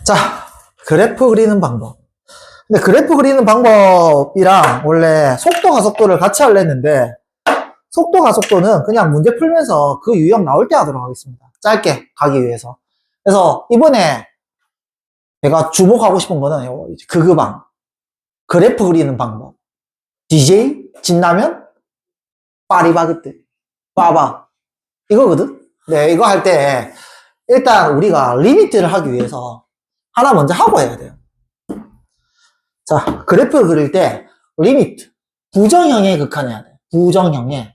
자, 그래프 그리는 방법. 근데 그래프 그리는 방법이랑 원래 속도 가속도를 같이 하려 했는데, 속도 가속도는 그냥 문제 풀면서 그 유형 나올 때 하도록 하겠습니다. 짧게 가기 위해서. 그래서 이번에 제가 주목하고 싶은 거는 그거방. 그래프 그리는 방법. DJ, 진라면, 파리바게뜨, 빠바. 이거거든? 네, 이거 할 때 일단 우리가 리미트를 하기 위해서 하나 먼저 하고 해야 돼요. 자, 그래프 그릴 때 리미트, 부정형에 극한해야 돼. 부정형에.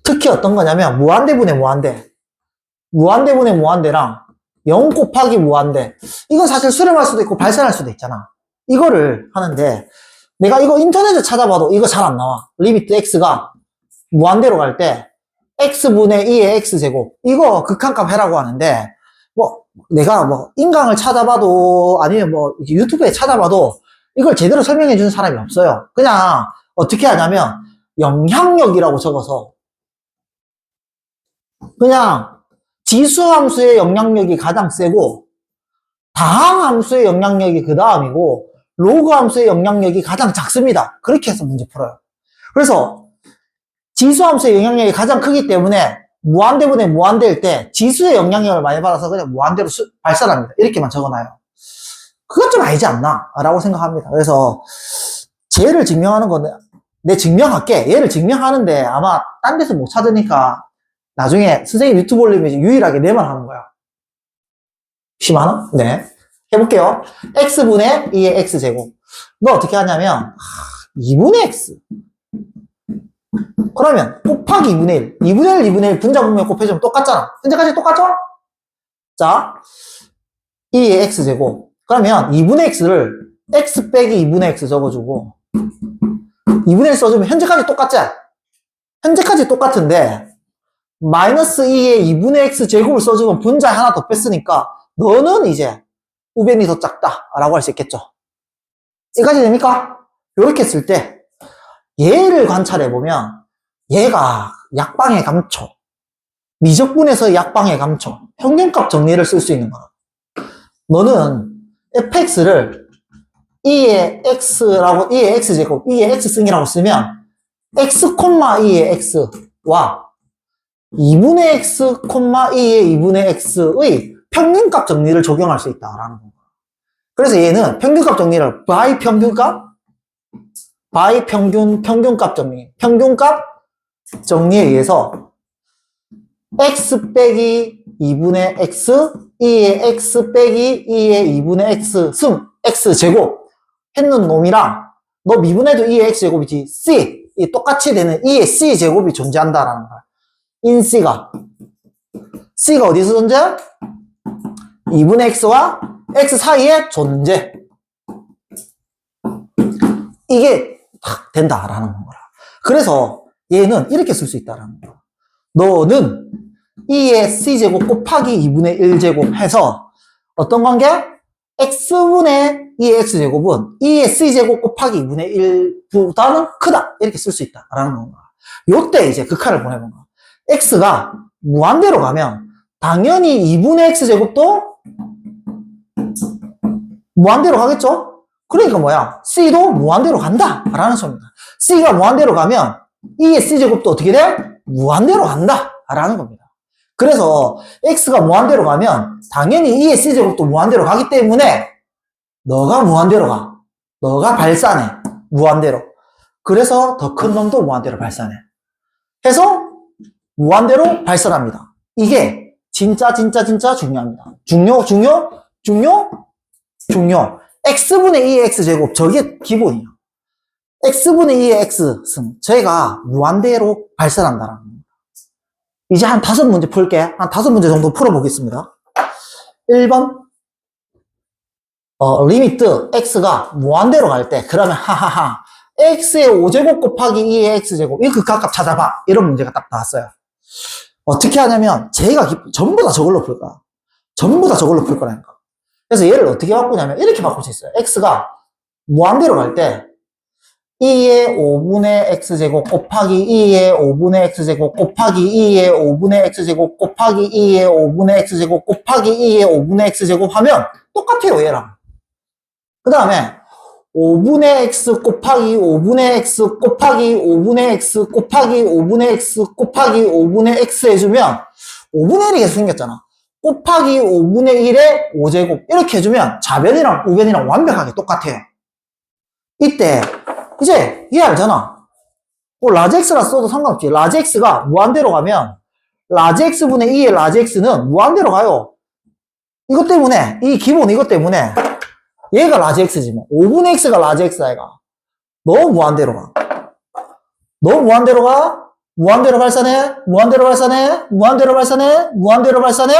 특히 어떤 거냐면 무한대분의 무한대. 무한대분의 무한대랑 0 곱하기 무한대. 이건 사실 수렴할 수도 있고 발산할 수도 있잖아. 이거를 하는데 내가 이거 인터넷에 찾아봐도 이거 잘 안 나와. 리미트 x가 무한대로 갈 때 x분의 2의 x제곱 이거 극한값 해라고 하는데 뭐 내가 뭐 인강을 찾아봐도 아니면 뭐 유튜브에 찾아봐도 이걸 제대로 설명해 주는 사람이 없어요. 그냥 어떻게 하냐면 영향력이라고 적어서 그냥 지수함수의 영향력이 가장 세고 다항함수의 영향력이 그 다음이고 로그함수의 영향력이 가장 작습니다. 그렇게 해서 문제 풀어요. 그래서 지수함수의 영향력이 가장 크기 때문에 무한대분의 무한대일 때 지수의 영향력을 많이 받아서 그냥 무한대로 발산합니다. 이렇게만 적어놔요. 그건 좀 아니지 않나? 라고 생각합니다. 그래서 쟤를 증명하는 건데 내 증명할게. 얘를 증명하는데 아마 딴 데서 못 찾으니까 나중에 선생님 유튜브 올리면 유일하게 내만 하는 거야. 심하나? 네. 해볼게요. x분의 2의 x제곱. 너 어떻게 하냐면 2분의 x 그러면 곱하기 2분의 1 2분의 1, 2분의 1 분자분면 곱해주면 똑같잖아. 현재까지 똑같죠? 자 2의 x제곱 그러면 2분의 x를 x 빼기 2분의 x 적어주고 2분의 1 써주면 현재까지 똑같지? 현재까지 똑같은데 마이너스 2의 2분의 x제곱을 써주면 분자에 하나 더 뺐으니까 너는 이제 우변이 더 작다 라고 할 수 있겠죠. 여기까지 됩니까? 이렇게 했을 때 얘를 관찰해보면 얘가 약방의 감초 미적분에서 약방의 감초 평균값 정리를 쓸 수 있는 거야. 너는 fx를 2의 x라고 2의 x제곱 2의 x승이라고 쓰면 x, 2의 x와 2분의 x, 2의 2분의 x의 평균값 정리를 적용할 수 있다라는 거야. 그래서 얘는 평균값 정리를 by 평균값, by 평균값 정리, 평균값 정리에 의해서 x 빼기 2분의 x, 2의 x 빼기 2의 2분의 x 승, x제곱 했는 놈이랑 너 미분해도 2의 x제곱이지 c, 이 똑같이 되는 2의 c제곱이 존재한다라는 거야. in c가 어디서 존재? 2분의 x와 x 사이에 존재. 이게 딱 된다라는 거라. 그래서 얘는 이렇게 쓸 수 있다라는 거야. 너는 2의 c제곱 곱하기 2분의 1제곱 해서 어떤 관계? x분의 2의 x제곱은 2의 c제곱 곱하기 2분의 1보다는 크다. 이렇게 쓸 수 있다라는 건가. 요때 이제 극한을 보내본 거야. x가 무한대로 가면 당연히 2분의 x제곱도 무한대로 가겠죠? 그러니까 뭐야? c도 무한대로 간다 라는 소리입니다. c가 무한대로 가면 2의 c제곱도 어떻게 돼? 무한대로 간다 라는 겁니다. 그래서 x가 무한대로 가면 당연히 2의 c제곱도 무한대로 가기 때문에 너가 무한대로 가. 너가 발산해. 무한대로. 그래서 더 큰 놈도 무한대로 발산해. 해서 무한대로 발산합니다. 이게 진짜 중요합니다. 중요. x분의 2의 x제곱 저게 기본이야. x분의 2의 x승 저희가 무한대로 발산한다는 겁니다. 이제 한 5문제 풀게. 한 5문제 정도 풀어보겠습니다. 1번 리미트 x가 무한대로 갈 때 그러면 하하하 x의 5제곱 곱하기 2의 x제곱 이 극한값 찾아봐. 이런 문제가 딱 나왔어요. 어떻게 하냐면 제가 전부 다 저걸로 풀 거야. 전부 다 저걸로 풀 거라니까. 그래서 얘를 어떻게 바꾸냐면 이렇게 바꿀 수 있어요. x가 무한대로 갈 때 2의 5분의 x제곱 곱하기 2의 5분의 x제곱 곱하기 2의 5분의 x제곱 곱하기 2의 5분의 x제곱 곱하기 2의 5분의 x제곱 하면 똑같아요, 얘랑. 그 다음에 5분의 x 곱하기 5분의 x 곱하기 5분의 x 곱하기 5분의 x 곱하기 5분의 x 해주면 5분의 1이 계속 생겼잖아. 곱하기 5분의 1의 5제곱 이렇게 해주면 좌변이랑 우변이랑 완벽하게 똑같아요. 이때 이제 얘 알잖아. 뭐 라지 x라 써도 상관없지. 라지 x가 무한대로 가면 라지 x분의 2의 라지 x는 무한대로 가요. 이것 때문에 이 기본 이것 때문에 얘가 라지 x지 뭐. 5분의 x가 라지 x야 얘가. 너 무한대로 가. 너 무한대로 가. 무한대로 발산해. 무한대로 발산해. 무한대로 발산해. 무한대로 발산해.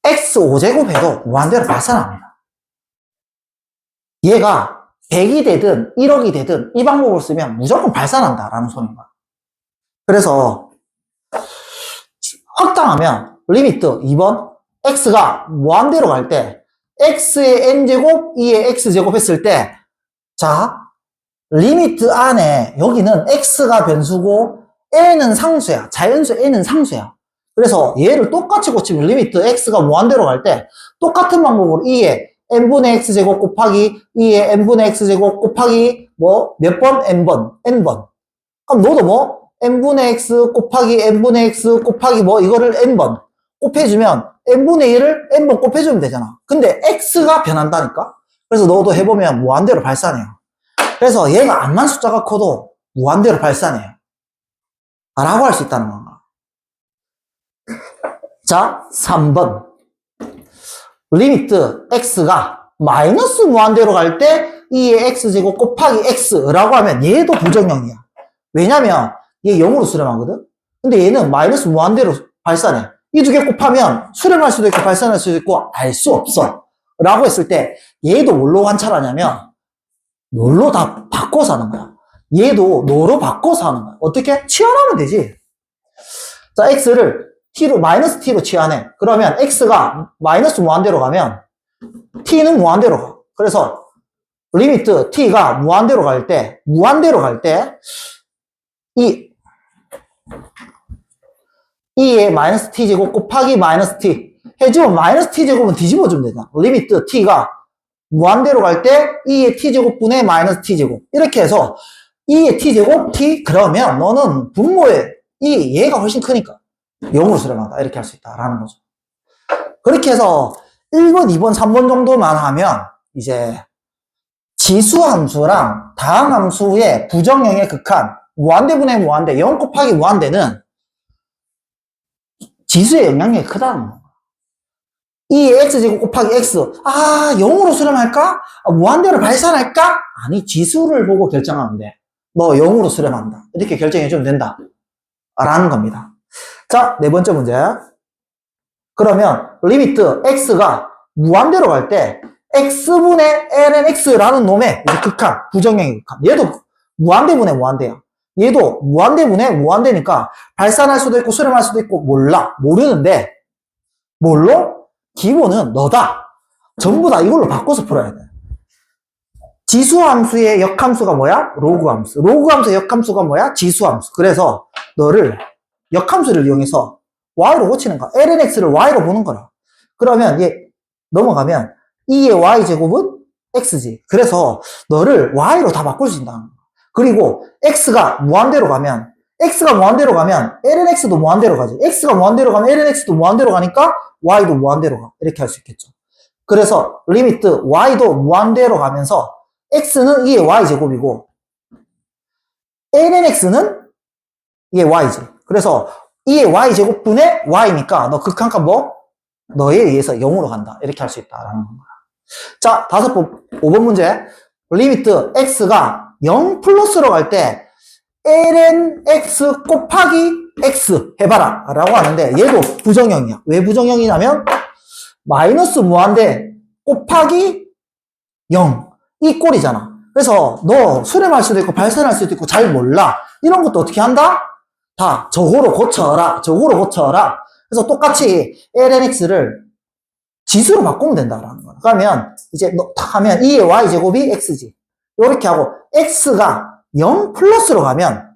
x 5제곱 해도 무한대로 발산합니다. 얘가 100이 되든 1억이 되든 이 방법을 쓰면 무조건 발산한다라는 소리인 거야. 그래서 확당하면 리미트 2번 x가 무한대로 갈 때 x의 n제곱 2의 x제곱 했을 때 자 리미트 안에 여기는 x가 변수고 n은 상수야. 자연수 n은 상수야. 그래서 얘를 똑같이 고치면 리미트 x가 무한대로 갈 때 똑같은 방법으로 2의 n분의 x제곱 곱하기 2의 n분의 x제곱 곱하기 뭐 몇 번? n번. 그럼 너도 뭐 n분의 x 곱하기 n분의 x 곱하기 뭐 이거를 n번 곱해주면 n분의 1을 n번 곱해주면 되잖아. 근데 x가 변한다니까? 그래서 너도 해보면 무한대로 발산해요. 그래서 얘가 암만 숫자가 커도 무한대로 발산해요. 라고 할 수 있다는 건가. 자, 3번. 리미트 x가 마이너스 무한대로 갈 때 2의 x제곱 곱하기 x라고 하면 얘도 부정형이야. 왜냐면 얘 0으로 수렴하거든? 근데 얘는 마이너스 무한대로 발산해. 이 두 개 곱하면 수렴할 수도 있고 발산할 수도 있고 알 수 없어. 라고 했을 때 얘도 뭘로 관찰하냐면 뭘로 다 바꿔서 하는 거야. 얘도 노로 바꿔서 하는 거야. 어떻게? 치환하면 되지. 자, x를 t로 마이너스 t로 치환해. 그러면 x가 마이너스 무한대로 가면 t는 무한대로 가. 그래서 리미트 t가 무한대로 갈 때 이 2의 마이너스 t제곱 곱하기 마이너스 t 해주면 마이너스 t제곱은 뒤집어주면 되잖아. 리미트 t가 무한대로 갈 때 2의 t제곱분의 마이너스 t제곱 이렇게 해서 2의 t제곱 t 그러면 너는 분모에 얘가 훨씬 크니까 0으로 수렴한다 이렇게 할 수 있다라는 거죠. 그렇게 해서 1번, 2번, 3번 정도만 하면 이제 지수함수랑 다항함수의 부정형의 극한 무한대분의 무한대 0 곱하기 무한대는 지수의 영향력이 크다는 거야. 2의 x제곱 곱하기 x 0으로 수렴할까? 무한대로 발산할까? 아니 지수를 보고 결정하면 돼. 너 0으로 수렴한다 이렇게 결정해주면 된다 라는 겁니다. 자, 네 번째 문제. 그러면 리미트 x가 무한대로 갈 때 x분의 ln x라는 놈의 이제 극한, 부정형의 극한. 얘도 무한대분의 무한대야. 얘도 무한대분의 무한대니까 발산할 수도 있고 수렴할 수도 있고 몰라. 모르는데 뭘로? 기본은 너다. 전부 다 이걸로 바꿔서 풀어야 돼. 지수함수의 역함수가 뭐야? 로그함수. 로그함수의 역함수가 뭐야? 지수함수. 그래서 너를 역함수를 이용해서 y로 고치는 거야. lnx를 y로 보는 거라. 그러면 얘 넘어가면 2의 y제곱은 x지. 그래서 너를 y로 다 바꿀 수 있다. 그리고 x가 무한대로 가면 lnx도 무한대로 가지. x가 무한대로 가면 lnx도 무한대로 가니까 y도 무한대로 가. 이렇게 할 수 있겠죠. 그래서 리미트 y도 무한대로 가면서 x는 2의 y제곱이고 lnx는 2의 y지. 그래서 2의 y제곱분의 y니까 너 극한값 뭐? 너에 의해서 0으로 간다. 이렇게 할 수 있다라는 거야. 자, 5번 문제. 리미트 x가 0 플러스로 갈 때 ln x 곱하기 x 해봐라 라고 하는데 얘도 부정형이야. 왜 부정형이냐면 마이너스 무한대 곱하기 0 이 꼴이잖아. 그래서 너 수렴할 수도 있고 발산할 수도 있고 잘 몰라. 이런 것도 어떻게 한다? 다 저거로 고쳐라. 그래서 똑같이 lnx를 지수로 바꾸면 된다라는 거야. 그러면 이제 딱 하면 2의 y제곱이 x지. 이렇게 하고 x가 0 플러스로 가면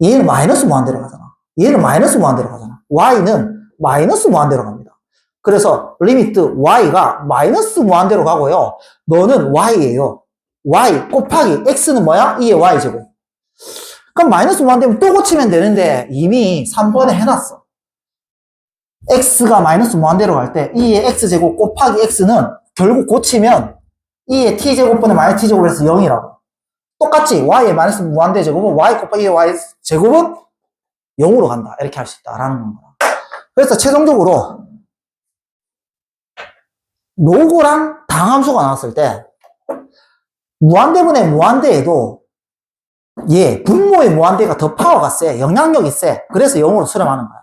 얘는 마이너스 무한대로 가잖아. 얘는 마이너스 무한대로 가잖아. y는 마이너스 무한대로 갑니다. 그래서 리미트 y가 마이너스 무한대로 가고요. 너는 y예요. y 곱하기 x는 뭐야? 2의 y제곱. 그럼 마이너스 무한대면 또 고치면 되는데 이미 3번에 해놨어. x가 마이너스 무한대로 갈 때 2의 x제곱 곱하기 x는 결국 고치면 2의 t제곱분의 마이너스 t제곱을 해서 0이라고. 똑같이 y의 마이너스 무한대 제곱은 y 곱하기 2의 y제곱은 0으로 간다. 이렇게 할 수 있다라는 겁니다. 그래서 최종적으로 로그랑 당함수가 나왔을 때 무한대분의 무한대에도 분모의 무한대가 더 파워가 세, 영향력이 세. 그래서 0으로 수렴하는 거야.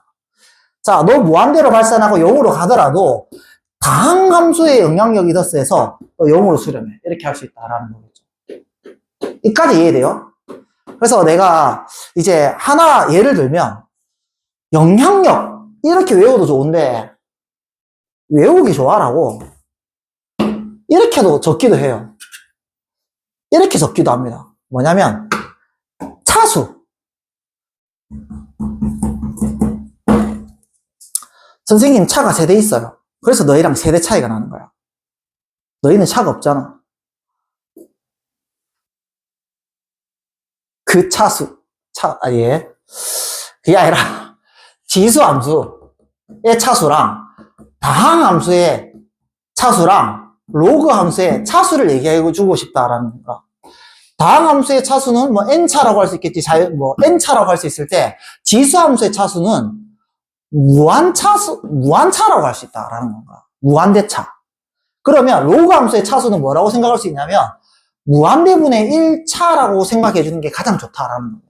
자, 너 무한대로 발산하고 0으로 가더라도 다항함수의 영향력이 더 세서 0으로 수렴해. 이렇게 할 수 있다라는 거겠죠. 여기까지 이해돼요? 그래서 내가 이제 하나 예를 들면 영향력 이렇게 외워도 좋은데 외우기 좋아라고 이렇게도 적기도 해요. 이렇게 적기도 합니다. 뭐냐면 차수. 선생님 차가 3대 있어요. 그래서 너희랑 3대 차이가 나는 거야. 너희는 차가 없잖아. 그 차수. 예. 그게 아니라 지수함수의 차수랑 다항함수의 차수랑 로그함수의 차수를 얘기해 주고 싶다라는 거야. 다항함수의 차수는 뭐 n차라고 할 수 있겠지. n차라고 할 수 있을 때 지수함수의 차수는 무한차라고 할 수 있다라는 건가. 무한대차. 그러면 로그함수의 차수는 뭐라고 생각할 수 있냐면 무한대분의 1차라고 생각해 주는 게 가장 좋다라는 거예요.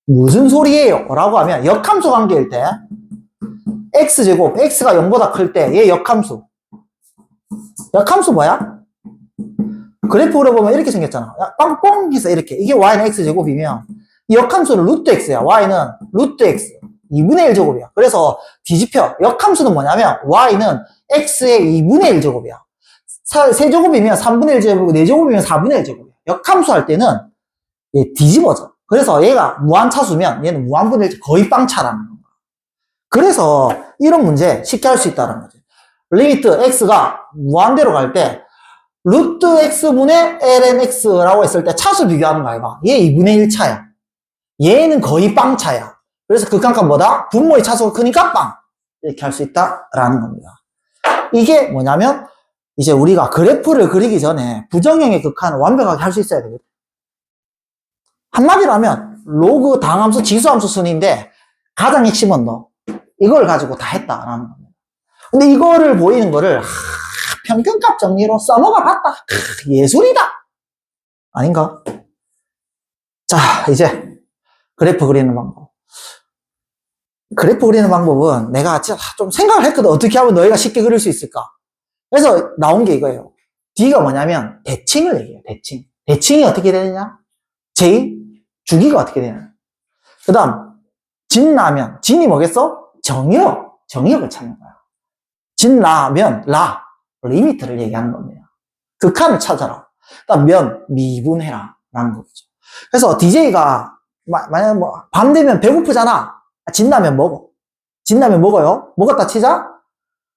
무슨 소리예요? 라고 하면 역함수 관계일 때 x제곱, x가 0보다 클 때 얘 역함수. 역함수 뭐야? 그래프로 보면 이렇게 생겼잖아. 빵뽕 해서 이렇게. 이게 y는 x제곱이면 이 역함수는 루트 x야. y는 루트 x. 2분의 1 제곱이야. 그래서 뒤집혀. 역함수는 뭐냐면 y는 x의 2분의 1 제곱이야. 세제곱이면 3분의 1 제곱이고 4제곱이면 4분의 1 제곱이야. 역함수 할 때는 얘 뒤집어져. 그래서 얘가 무한차수면 얘는 무한분의 1 거의 빵차라는 거야. 그래서 이런 문제 쉽게 할 수 있다는 거지. 리미트 x가 무한대로 갈 때 루트 x분의 ln x라고 했을 때 차수 비교하는 거 아이가? 얘 2분의 1 차야. 얘는 거의 빵차야. 그래서 극한값 뭐다? 분모의 차수가 크니까 빵! 이렇게 할 수 있다라는 겁니다. 이게 뭐냐면 이제 우리가 그래프를 그리기 전에 부정형의 극한을 완벽하게 할 수 있어야 되거든. 한마디로 하면 로그 당함수 지수함수 순인데 가장 핵심은 너 이걸 가지고 다 했다라는 겁니다. 근데 이거를 보이는 거를 평균값 정리로 써먹어 봤다. 예술이다. 아닌가? 자, 이제 그래프 그리는 방법. 그래프 그리는 방법은 내가 진짜 좀 생각을 했거든. 어떻게 하면 너희가 쉽게 그릴 수 있을까? 그래서 나온 게 이거예요. D가 뭐냐면 대칭을 얘기해요. 대칭. 대칭이 어떻게 되느냐? J, 주기가 어떻게 되느냐? 그 다음 진라면. 진이 뭐겠어? 정역. 정역을 찾는 거야. 진라면, 리미트를 얘기하는 겁니다. 극한을 찾아라. 그 다음 미분해라. 라는 거죠. 그래서 DJ가 만약에 밤 되면 배고프잖아. 진라면 먹어. 진라면 먹어요. 먹었다 치자.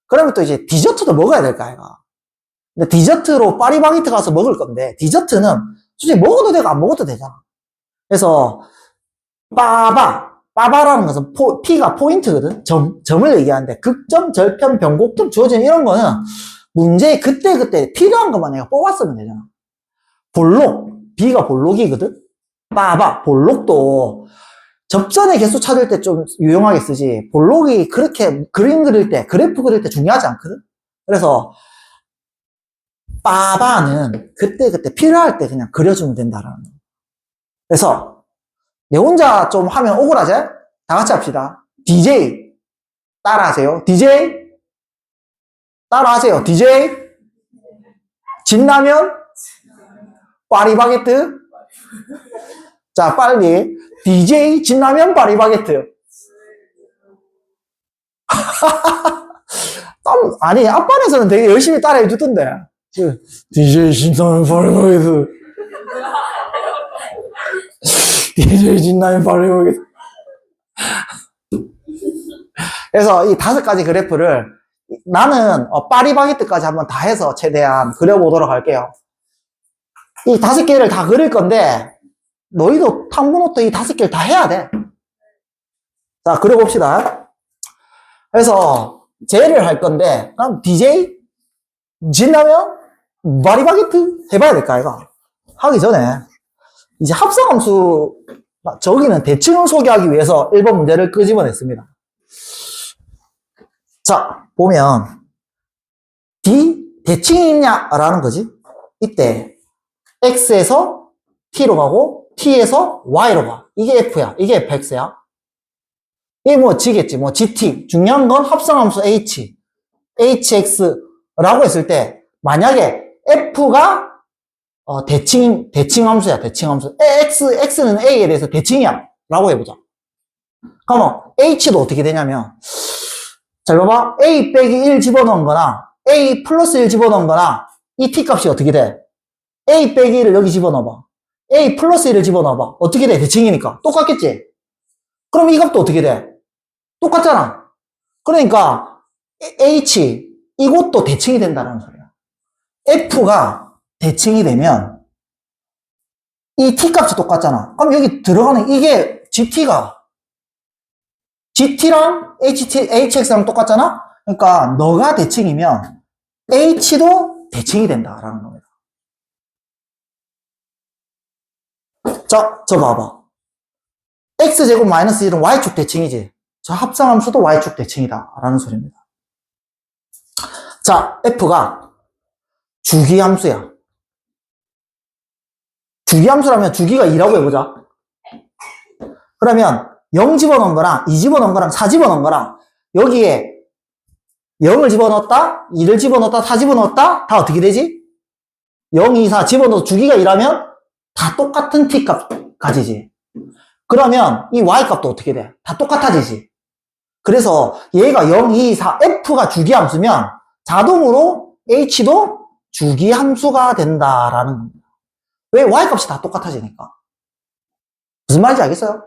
그러면 또 이제 디저트도 먹어야 될 거 아이가. 근데 디저트로 파리바게뜨 가서 먹을 건데 디저트는 솔직히 먹어도 되고 안 먹어도 되잖아. 그래서 빠바라는 것은 P가 포인트거든. 점을 얘기하는데 극점, 절편, 변곡점, 주어진 이런 거는 문제에 그때 필요한 것만 내가 뽑았으면 되잖아. 볼록, B가 볼록이거든. 볼록도 접선의 개수 찾을 때 좀 유용하게 쓰지. 볼록이 그렇게 그림 그릴 때, 그래프 그릴 때 중요하지 않거든. 그래서 빠바는 그때 필요할 때 그냥 그려주면 된다라는 거. 그래서 내 혼자 좀 하면 억울하지? 다 같이 합시다. DJ 따라하세요. DJ 따라하세요. DJ 진라면 파리바게뜨. 자, 빨리 DJ 진라면 파리바게뜨. 아니, 앞반에서는 되게 열심히 따라해 주던데. DJ 신나면 바르고겠어. DJ 신나면 바르고겠어. 그래서 이 5가지 그래프를 나는 파리바게뜨까지 한번 다 해서 최대한 그려보도록 할게요. 이 5개를 다 그릴 건데 너희도 탐구노트 이 5개를 다 해야 돼. 자, 그려봅시다. 그래서 쟤를 할 건데 그럼 DJ 진라면 파리바게뜨 해봐야 될까 이거. 하기 전에 이제 합성함수 저기는 대칭을 소개하기 위해서 1번 문제를 끄집어냈습니다. 자, 보면 D 대칭이 있냐라는 거지. 이때 X에서 T로 가고 T에서 Y로 가. 이게 F야. 이게 Fx야. 이게 뭐 G겠지. 뭐 GT. 중요한 건 합성함수 H, HX라고 했을 때 만약에 F가 대칭함수야. 대칭함수. X는 A에 대해서 대칭이야. 라고 해보자. 그러면 H도 어떻게 되냐면 잘 봐봐. A 빼기 1 집어넣은 거나 A 플러스 1 집어넣은 거나 이 T값이 어떻게 돼? A 빼기 1을 여기 집어넣어봐. A 플러스 1을 집어넣어봐. 어떻게 돼? 대칭이니까. 똑같겠지? 그럼 이 값도 어떻게 돼? 똑같잖아. 그러니까 H 이것도 대칭이 된다는 소리야. F가 대칭이 되면 이 T값이 똑같잖아. 그럼 여기 들어가는 이게 GT랑 HX랑 똑같잖아? 그러니까 너가 대칭이면 H도 대칭이 된다라는 겁니다. 자, 저 봐봐. X제곱 마이너스 1은 Y축 대칭이지. 저 합성함수도 Y축 대칭이다 라는 소리입니다. 자, F가 주기함수야. 주기함수라면 주기가 2라고 해보자. 그러면 0 집어넣은 거랑 2 집어넣은 거랑 4 집어넣은 거랑 여기에 0을 집어넣었다, 2를 집어넣었다, 4 집어넣었다, 다 어떻게 되지? 0, 2, 4 집어넣어서 주기가 2라면 다 똑같은 T값 가지지. 그러면 이 Y값도 어떻게 돼? 다 똑같아지지. 그래서 얘가 0, 2, 4, F가 주기함수면 자동으로 H도 주기함수가 된다라는 겁니다. 왜? Y값이 다 똑같아지니까. 무슨 말인지 알겠어요?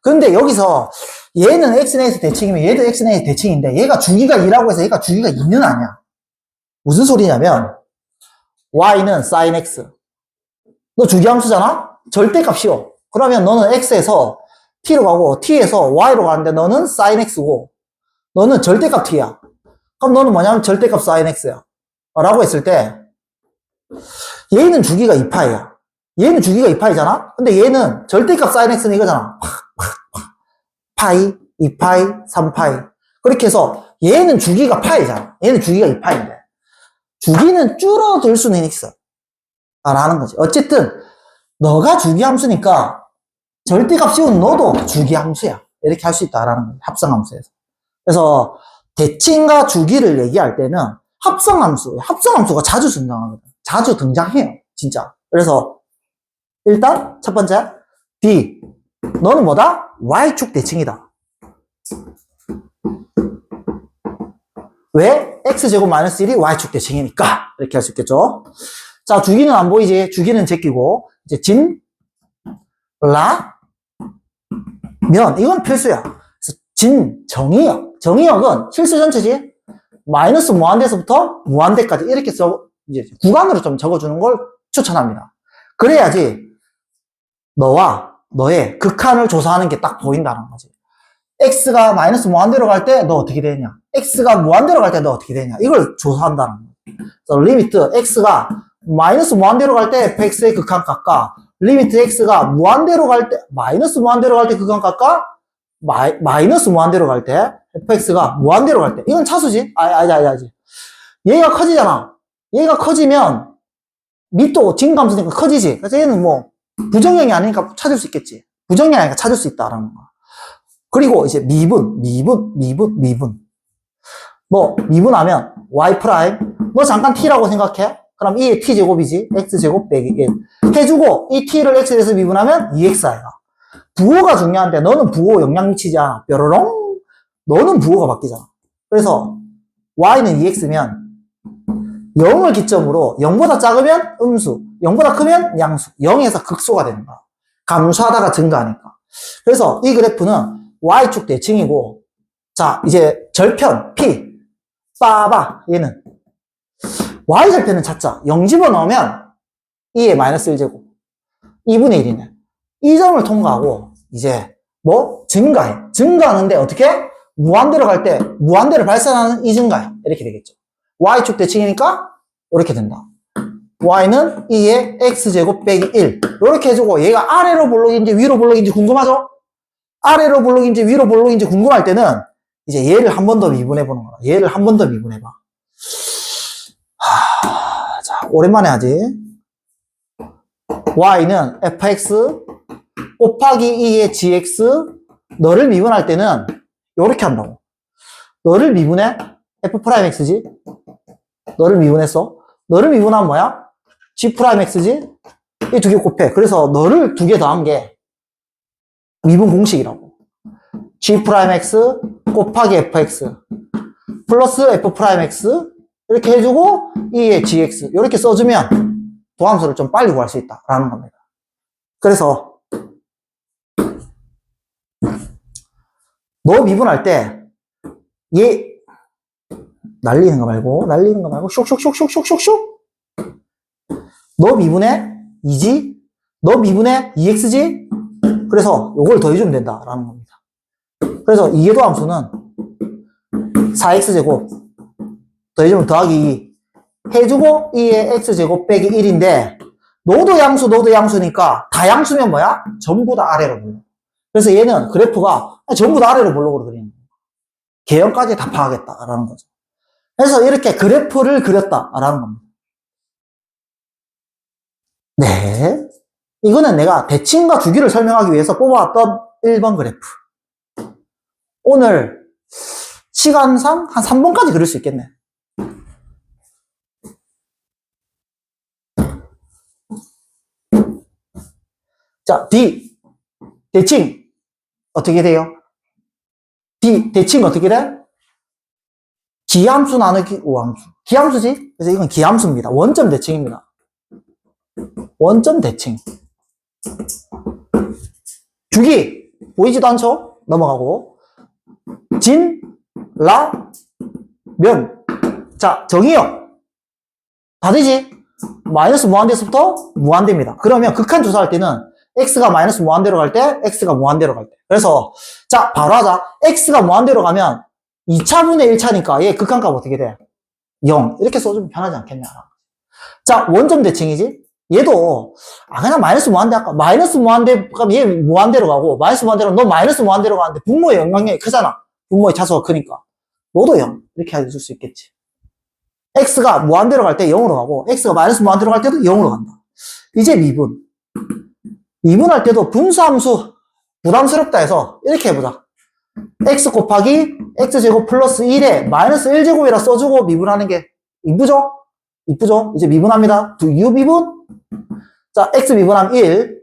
근데 여기서 얘는 X내에서 대칭이면 얘도 X내에서 대칭인데 얘가 주기가 2라고 해서 얘가 주기가 2는 아니야. 무슨 소리냐면 Y는 sin X. 너 주기함수잖아? 절대값이요. 그러면 너는 X에서 T로 가고 T에서 Y로 가는데 너는 sin X고 너는 절대값 T야. 그럼 너는 뭐냐면 절대값 sin X야. 라고 했을 때 얘는 주기가 2파이야. 얘는 주기가 2파이잖아? 근데 얘는 절대값 sin X는 이거잖아. 파이, 2파이, 3파이. 그렇게 해서 얘는 주기가 파이잖아. 얘는 주기가 2파이인데. 주기는 줄어들 수는 있어. 라는 거지. 어쨌든 너가 주기함수니까 절대값 씌운 너도 주기함수야. 이렇게 할 수 있다라는 거지. 합성함수에서. 그래서 대칭과 주기를 얘기할 때는 합성함수가 자주 등장하거든. 자주 등장해요. 진짜. 그래서 일단 첫 번째 D. 너는 뭐다? Y축 대칭이다. 왜? X제곱 마이너스 1이 Y축 대칭이니까. 이렇게 할 수 있겠죠. 자, 주기는 안 보이지? 주기는 제끼고. 이제 진, 라, 면. 이건 필수야. 그래서 진, 정의역. 정의역은 실수 전체지? 마이너스 무한대에서부터 무한대까지 이렇게 이제 구간으로 좀 적어주는 걸 추천합니다. 그래야지 너와 너의 극한을 조사하는 게 딱 보인다는 거지. X가 마이너스 무한대로 갈 때 너 어떻게 되냐? X가 무한대로 갈 때 너 어떻게 되냐? 이걸 조사한다는 거지. 그래서 리미트 X가 마이너스 무한대로 갈 때 fx의 극한값과 리미트 X가 무한대로 갈 때 마이너스 무한대로 갈 때 극한값과 마이너스 무한대로 갈 때 fx가 무한대로 갈 때 이건 차수지? 아니지. 얘가 커지잖아. 얘가 커지면 밑도 진감수니까 커지지. 그래서 얘는 뭐 부정형이 아니니까 찾을 수 있겠지. 부정형이 아니니까 찾을 수 있다라는 거. 그리고 이제 미분. 너 미분하면 y 프라임. 너 잠깐 t라고 생각해. 그럼 이게 t제곱이지. x제곱 빼기 1. 해주고 이 t를 x에 대해서 미분하면 2x야. 부호가 중요한데 너는 부호 영향 미치지 않아. 뾰로롱. 너는 부호가 바뀌잖아. 그래서 y는 2x면 0을 기점으로 0보다 작으면 음수, 0보다 크면 양수, 0에서 극소가 되는 거야. 감소하다가 증가하니까. 그래서 이 그래프는 y축 대칭이고, 자, 이제 절편, p, 빠바, 얘는 y절편은 찾자. 0 집어넣으면 2의 마이너스 1제곱. 2분의 1이네. 이 점을 통과하고, 이제, 뭐? 증가해. 증가하는데 어떻게? 무한대로 갈 때, 무한대로 발산하는 이 증가해. 이렇게 되겠죠. y축 대칭이니까, 이렇게 된다. y는 2의 x제곱 빼기 1. 이렇게 해주고, 얘가 아래로 볼록인지 위로 볼록인지 궁금하죠? 아래로 볼록인지 위로 볼록인지 궁금할 때는, 이제 얘를 한 번 더 미분해보는 거야. 얘를 한 번 더 미분해봐. 자, 오랜만에 하지. y는 fx 곱하기 2의 gx, 너를 미분할 때는 이렇게 한다고. 너를 미분해? f'x지? 너를 미분했어? 너를 미분하면 뭐야? g'x지? 이 두 개 곱해. 그래서 너를 두 개 더한 게 미분 공식이라고. g'x 곱하기 fx 플러스 f'x 이렇게 해주고 2의 gx 이렇게 써주면 도함수를 좀 빨리 구할 수 있다라는 겁니다. 그래서 너 미분할 때 얘 날리는 거 말고 쇽쇽쇽쇽쇽쇽 너 미분해 2지 너 미분해 2x지 그래서 요걸 더해주면 된다라는 겁니다. 그래서 이해 도함수는 4x제곱 더해주면 더하기 2 해주고 2의 x제곱 빼기 1인데 너도 양수 너도 양수니까 다 양수면 뭐야? 전부 다 아래로 불러. 그래서 얘는 그래프가 전부 다 아래로 볼록으로 그리는 거야. 개형까지 다 파악했다라는 거죠. 그래서 이렇게 그래프를 그렸다라는 겁니다. 네. 이거는 내가 대칭과 주기를 설명하기 위해서 뽑아왔던 1번 그래프. 오늘 시간상 한 3번까지 그릴 수 있겠네. 자, D. 대칭. 어떻게 돼요? D. 대칭 어떻게 돼? 기함수 나누기 우함수. 기함수지? 그래서 이건 기함수입니다. 원점 대칭입니다. 원점 대칭. 주기. 보이지도 않죠? 넘어가고. 진, 라, 면. 자, 정의요. 다 되지? 마이너스 무한대에서부터 무한대입니다. 그러면 극한 조사할 때는 x가 마이너스 무한대로 갈 때, x가 무한대로 갈 때. 그래서, 자, 바로 하자. x가 무한대로 가면 2차분의 1차니까 얘 극한값 어떻게 돼? 0. 이렇게 써주면 편하지 않겠냐. 자, 원점 대칭이지? 얘도, 그냥 마이너스 무한대 할까? 마이너스 무한대 가면 얘 무한대로 가고, 마이너스 무한대로 너 마이너스 무한대로 가는데 분모의 영향력이 크잖아. 분모의 차수가 크니까. 너도 0. 이렇게 해줄 수 있겠지. x가 무한대로 갈 때 0으로 가고, x가 마이너스 무한대로 갈 때도 0으로 간다. 이제 미분. 미분할 때도 분수함수 부담스럽다 해서 이렇게 해보자. x 곱하기 x제곱 플러스 1에 마이너스 1제곱이라 써주고 미분하는 게 이쁘죠? 이쁘죠? 이제 미분합니다. u 미분. 자, x 미분하면 1.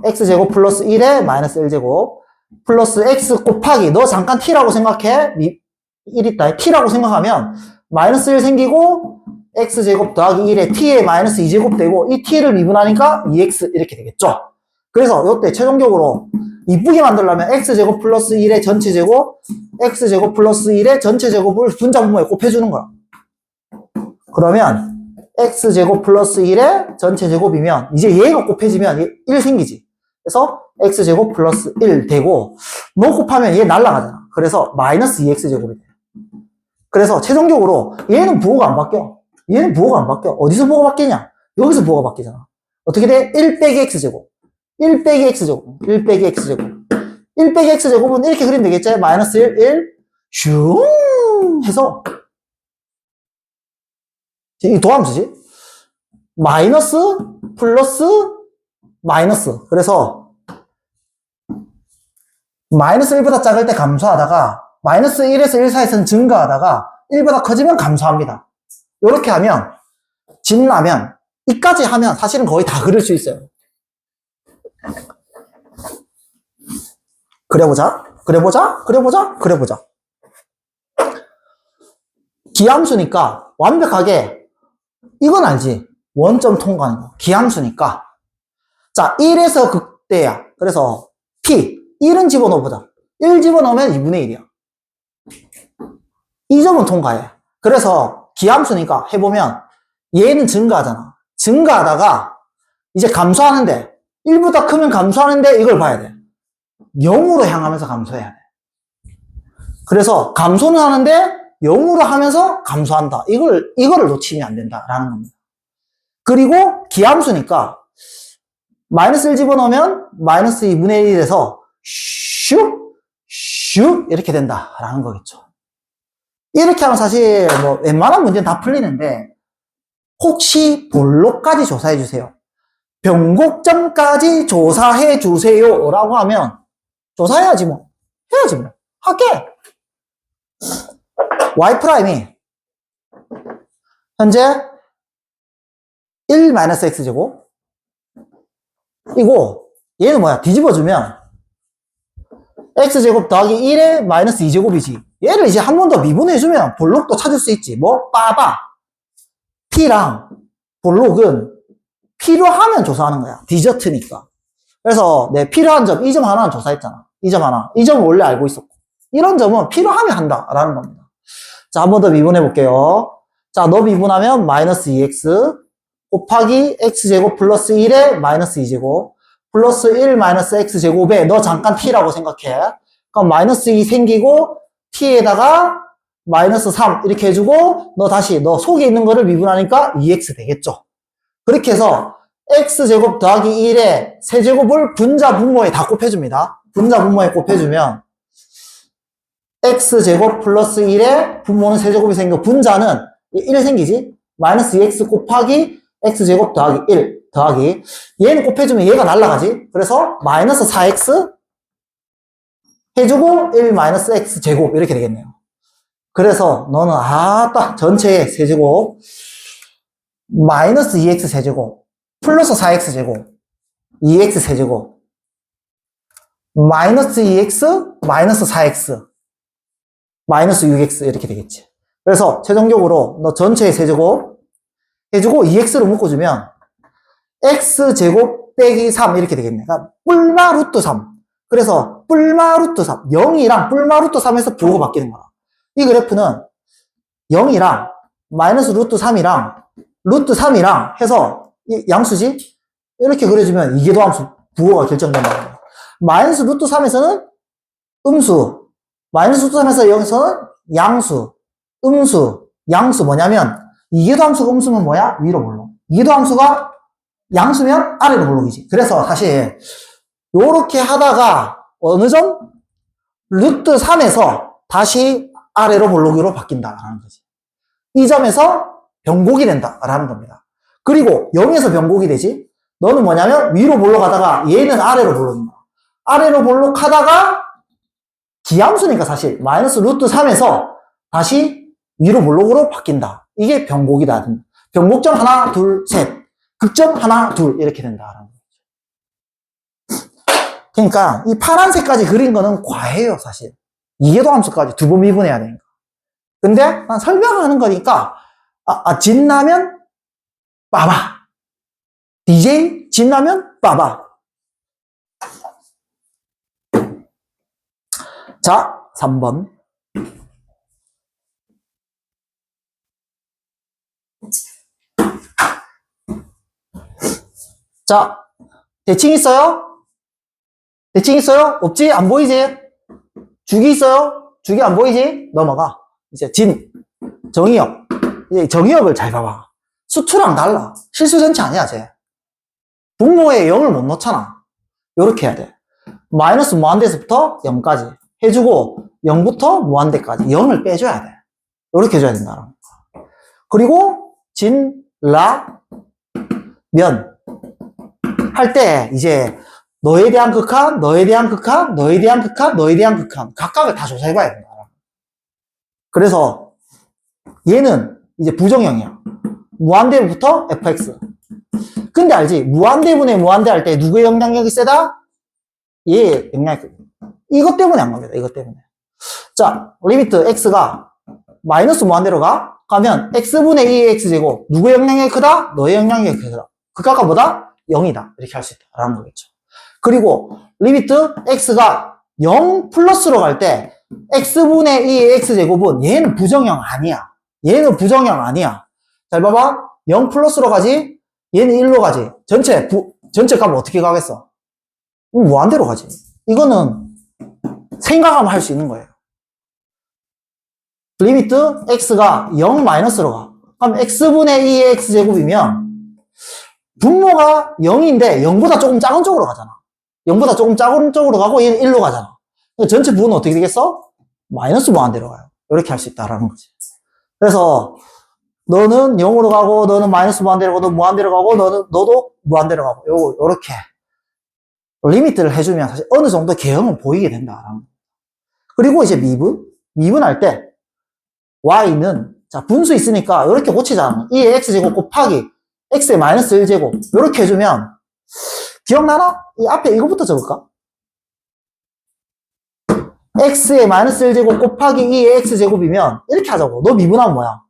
x제곱 플러스 1에 마이너스 1제곱 플러스 x 곱하기 너 잠깐 t라고 생각해. 1 있다. t라고 생각하면 마이너스 1 생기고 x제곱 더하기 1에 t에 마이너스 2제곱 되고 이 t를 미분하니까 2x 이렇게 되겠죠. 그래서 이때 최종적으로 이쁘게 만들려면 x제곱 플러스 1의 전체제곱 x제곱 플러스 1의 전체제곱을 분자분모에 곱해주는 거야. 그러면 x제곱 플러스 1의 전체제곱이면 이제 얘가 곱해지면 1 생기지. 그래서 x제곱 플러스 1 되고 너 곱하면 얘 날라가잖아. 그래서 마이너스 2x제곱이 돼. 그래서 최종적으로 얘는 부호가 안 바뀌어. 얘는 부호가 안 바뀌어. 어디서 부호가 바뀌냐? 여기서 부호가 바뀌잖아. 어떻게 돼? 1 빼기 x제곱 1 빼기 x제곱 1 빼기 x제곱 1 빼기 x제곱은 이렇게 그리면 되겠지? 마이너스 1 1 슝 해서 이 도함수지? 마이너스 플러스 마이너스. 그래서 마이너스 1보다 작을 때 감소하다가 마이너스 1에서 1 사이에서는 증가하다가 1보다 커지면 감소합니다. 이렇게 하면 진라면 이까지 하면 사실은 거의 다 그릴 수 있어요. 그려보자. 그려보자. 그려보자. 그려보자. 기함수니까 완벽하게 이건 알지? 원점 통과하는 거. 기함수니까. 자, 1에서 극대야. 그래서 P. 1은 집어넣어보자. 1 집어넣으면 2분의 1이야. 이 점은 통과해. 그래서 기함수니까 해보면 얘는 증가하잖아. 증가하다가 이제 감소하는데 1보다 크면 감소하는데 이걸 봐야 돼. 0으로 향하면서 감소해야 돼. 그래서 감소는 하는데 0으로 하면서 감소한다. 이거를 놓치면 안 된다라는 겁니다. 그리고 기함수니까 마이너스 1 집어넣으면 마이너스 2분의 1에서 슉 이렇게 된다라는 거겠죠. 이렇게 하면 사실 뭐 웬만한 문제는 다 풀리는데 혹시 볼록까지 조사해 주세요. 변곡점까지 조사해 주세요 라고 하면 조사해야지 뭐. 해야지 뭐. 할게. y' 현재 1-x제곱 이고 얘는 뭐야? 뒤집어주면 x제곱 더하기 1의 마이너스 2제곱이지. 얘를 이제 한 번 더 미분해주면 볼록도 찾을 수 있지. 뭐? 빠바. P랑 볼록은 필요하면 조사하는 거야. 디저트니까. 그래서 내 필요한 점, 이 점 하나는 조사했잖아. 이 점 하나. 이 점은 원래 알고 있었고. 이런 점은 필요하면 한다라는 겁니다. 자, 한 번 더 미분해 볼게요. 자, 너 미분하면 마이너스 2x 곱하기 x제곱 플러스 1에 마이너스 2제곱 플러스 1 마이너스 x제곱에 너 잠깐 t라고 생각해. 그럼 마이너스 2 생기고 t에다가 마이너스 3 이렇게 해주고 너 다시 너 속에 있는 거를 미분하니까 2x 되겠죠. 그렇게 해서 x제곱 더하기 1에 세제곱을 분자 분모에 다 곱해줍니다. 분자 분모에 곱해주면 x제곱 플러스 1에 분모는 세제곱이 생겨 분자는 1 생기지. 마이너스 2x 곱하기 x제곱 더하기 1 더하기 얘는 곱해주면 얘가 날라가지. 그래서 마이너스 4x 해주고 1 마이너스 x제곱 이렇게 되겠네요. 그래서 너는 딱 전체의 세제곱 마이너스 2x 세제곱 플러스 4x 제곱 2x 세제곱 마이너스 2x 마이너스 4x 마이너스 6x 이렇게 되겠지. 그래서 최종적으로 너 전체의 세제곱 해주고 2x로 묶어주면 x제곱 빼기 3 이렇게 되겠네. 그러니까 뿔마 루트 3. 그래서 뿔마 루트 3 0이랑 뿔마 루트 3에서 부호가 바뀌는 거야. 이 그래프는 0이랑 마이너스 루트 3이랑 루트 3이랑 해서 양수지? 이렇게 그려주면 이계도함수 부호가 결정된다. 마이너스 루트 3에서는 음수, 마이너스 루트 3에서 여기서는 양수, 음수, 양수 뭐냐면 이계도함수가 음수면 뭐야? 위로 볼록. 이계도함수가 양수면 아래로 볼록이지. 그래서 사실 요렇게 하다가 어느 점? 루트 3에서 다시 아래로 볼록으로 바뀐다라는 거지. 이 점에서 변곡이 된다라는 겁니다. 그리고 0에서 변곡이 되지. 너는 뭐냐면 위로 볼록하다가 얘는 아래로 볼록인 거야. 아래로 볼록하다가 기함수니까 사실 마이너스 루트 3에서 다시 위로 볼록으로 바뀐다. 이게 변곡이다. 변곡점 하나, 둘, 셋. 극점 하나, 둘 이렇게 된다라는 거죠. 그러니까 이 파란색까지 그린 거는 과해요, 사실. 이계도함수까지 2번 미분해야 되니까. 근데 난 설명하는 거니까 진라면 빠바. DJ 진라면 빠바. 자, 3번. 자, 대칭 있어요? 대칭 있어요? 없지? 안 보이지? 주기 있어요? 주기 안 보이지? 넘어가. 이제 정의역. 이제 정의역을 잘 봐봐. 수투랑 달라. 실수 전체 아니야, 쟤. 분모에 0을 못 넣잖아. 요렇게 해야 돼. 마이너스 무한대에서부터 0까지 해주고 0부터 무한대까지 0을 빼줘야 돼. 요렇게 해줘야 된다. 그리고 면 할 때 이제 너에 대한 극한, 너에 대한 극한, 너에 대한 극한, 너에 대한 극한 각각을 다 조사해봐야 된다. 그래서 얘는 이제 부정형이야. 무한대부터 fx. 근데 알지? 무한대분의 무한대 할 때 누구의 영향력이 세다? 얘의 영향력이. 이것 때문에 안 갑니다. 이것 때문에. 자, 리미트 x가 마이너스 무한대로 가? 가면 x분의 2의 x제곱 누구의 영향이 크다? 너의 영향이 크다. 극각과 보다 0이다. 이렇게 할 수 있다라는 거겠죠. 그리고 리미트 x가 0 플러스로 갈 때 x분의 2의 x제곱은 얘는 부정형 아니야. 얘는 부정형 아니야. 잘 봐봐. 0 플러스로 가지 얘는 1로 가지. 전체 값은 어떻게 가겠어? 무한대로 가지. 이거는 생각하면 할 수 있는 거예요. 리미트 x가 0 마이너스로 가. 그럼 x분의 2의 x제곱이면 분모가 0인데 0보다 조금 작은 쪽으로 가잖아. 0보다 조금 작은 쪽으로 가고 얘는 1로 가잖아. 전체 부호는 어떻게 되겠어? 마이너스 무한대로 가요. 이렇게 할 수 있다라는 거지. 그래서 너는 0으로 가고 너는 마이너스 무한대로 가고 너는 무한대로 가고 너도 무한대로 가고 요렇게 리미트를 해주면 사실 어느 정도 개형은 보이게 된다라는 거. 그리고 이제 미분할 때 y는 자 분수 있으니까 이렇게 고치자. 2의 x제곱 곱하기 x의 마이너스 1제곱 이렇게 해주면 기억나나? 이 앞에 이거부터 적을까? x의 마이너스 1제곱 곱하기 2의 x제곱이면 이렇게 하자고. 너 미분하면 뭐야?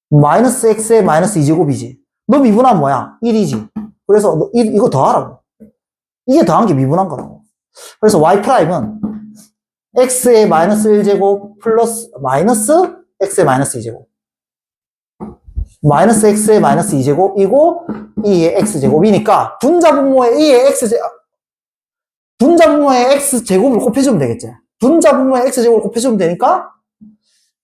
마이너스 x의 마이너스 2제곱이지. 너 미분하면 뭐야? 1이지. 그래서 너 이거 더하라고. 이게 더한 게 미분한 거라고. 그래서 y''은 x의 마이너스 1제곱 플러스 마이너스 x의 마이너스 2제곱 마이너스 x의 마이너스 2제곱이고 2의 x제곱이니까 분자분모의 2의 분자분모의 x제곱을 곱해주면 되겠지. 분자분모의 x제곱을 곱해주면 되니까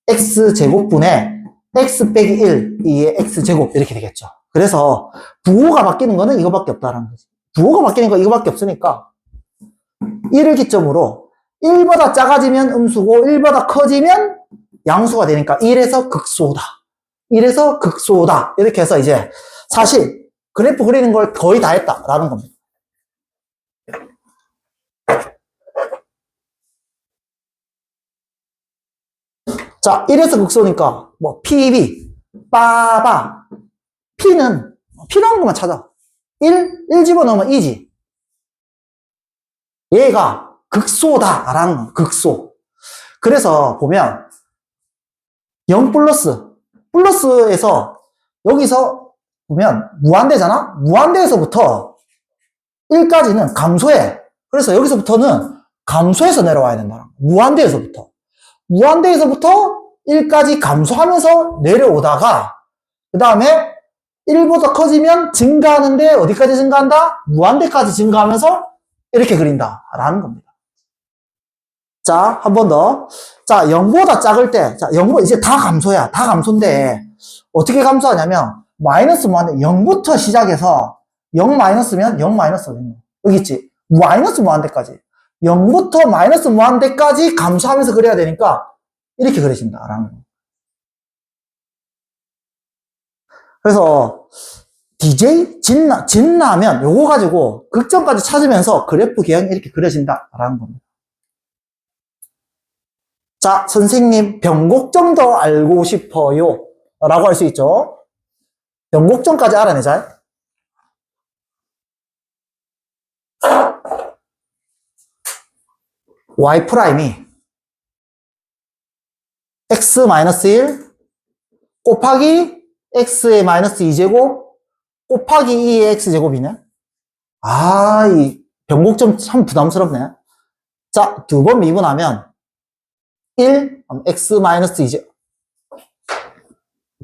x제곱분의 x 빼기 1 2의 x제곱 이렇게 되겠죠. 그래서 부호가 바뀌는 거는 이거밖에 없다라는 거지. 부호가 바뀌는 거 이거밖에 없으니까 1을 기점으로 1보다 작아지면 음수고 1보다 커지면 양수가 되니까 1에서 극소다. 1에서 극소다. 이렇게 해서 이제 사실 그래프 그리는 걸 거의 다 했다라는 겁니다. 자, 1에서 극소니까 뭐 PB, 빠바 P는 필요한 것만 찾아. 1 집어넣으면 2지. 얘가 극소다라는 거, 극소. 그래서 보면 0 플러스에서 여기서 보면 무한대잖아? 무한대에서부터 1까지는 감소해. 그래서 여기서부터는 감소해서 내려와야 된다. 무한대에서부터 1까지 감소하면서 내려오다가 그 다음에 1보다 커지면 증가하는데 어디까지 증가한다? 무한대까지 증가하면서 이렇게 그린다라는 겁니다. 자, 한 번 더. 자, 0보다 작을 때, 자, 0보다 이제 다 감소야. 다 감소인데, 어떻게 감소하냐면, 마이너스 무한대, 0부터 시작해서, 0 마이너스면 0 마이너스 어딨냐. 여기 있지. 마이너스 무한대까지. 0부터 마이너스 무한대까지 감소하면서 그려야 되니까, 이렇게 그려진다라는 거. 그래서, DJ? 진나면, 요거 가지고 극점까지 찾으면서 그래프 개형이 이렇게 그려진다라는 겁니다. 자, 선생님, 변곡점도 알고 싶어요. 라고 할 수 있죠. 변곡점까지 알아내자. y''이 x-1 곱하기 x의 마이너스 2제곱 곱하기 2의 x제곱이네. 아, 이 변곡점 참 부담스럽네. 자, 두 번 미분하면 1, x-2제곱.